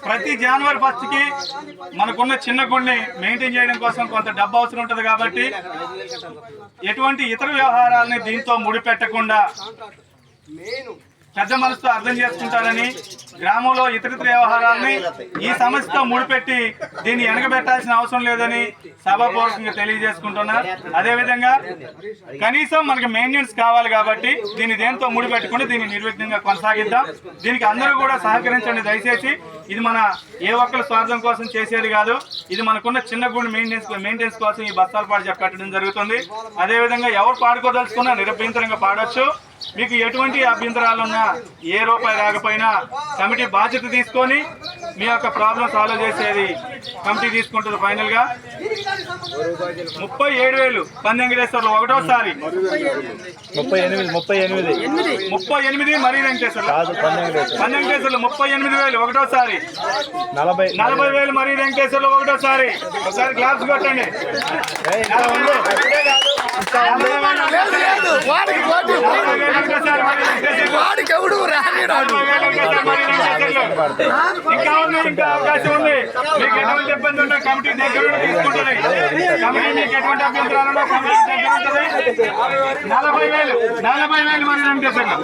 ప్రతి జనవరి 1 కి మనకున్న చిన్న గుడిని మెయింటైన్ చేయడం కోసం కొంత డబ్బు అవసరం ఉంటుంది కాబట్టి ఎటువంటి ఇతర వ్యవహారాలని దీంతో ముడిపెట్టకుండా పెద్ద మనసుతో అర్థం చేసుకుంటారని గ్రామంలో ఇతర వ్యవహారాలని ఈ సమస్యతో ముడిపెట్టి దీన్ని వెనకబెట్టాల్సిన అవసరం లేదని సభాపూర్వకంగా తెలియజేసుకుంటున్నా. అదేవిధంగా కనీసం మనకి మెయింటెనెన్స్ కావాలి కాబట్టి దీన్ని దేంతో ముడిపెట్టుకుని దీన్ని నిర్విఘ్నంగా కొనసాగిద్దాం. దీనికి అందరూ కూడా సహకరించండి దయచేసి. ఇది మన ఏ ఒక్కరి స్వార్థం కోసం చేసేది కాదు. ఇది మనకున్న చిన్న గుడి మెయింటెనెన్స్ కోసం ఈ బస్తాల పాటు పెట్టడం జరుగుతుంది. అదేవిధంగా ఎవరు పాడుకోదలుచుకున్నా నిరభ్యంతరంగా పాడొచ్చు. మీకు ఎటువంటి అభ్యంతరాలున్నా ఏ రూపాయి రాకపోయినా కమిటీ బాధ్యత తీసుకొని మీ యొక్క ప్రాబ్లం సాల్వ్ చేసేది కమిటీ తీసుకుంటుంది. ఫైనల్ గా 37,000 పందెంకటేశ్వర్లు ఒకటోసారి 38 మరీ వెంకటేశ్వర్లు పందెంకటేశ్వర్లు 38,000 ఒకటోసారి 40,000 మరీ వెంకటేశ్వర్లు ఒకటోసారి. ఒకసారి క్లాప్స్ కొట్టండి. 40,000 వాడికి ఎవడు ఇంకా అవకాశం ఉంది. మీకు ఎటువంటి ఇబ్బంది ఉన్నా కమిటీ దగ్గర తీసుకుంటుంది. కమిటీ మీకు ఎటువంటి అభ్యంతరాలు కమిటీ దగ్గర ఉంటుంది. 40,000 మరి వెంకటేశ్వర్లు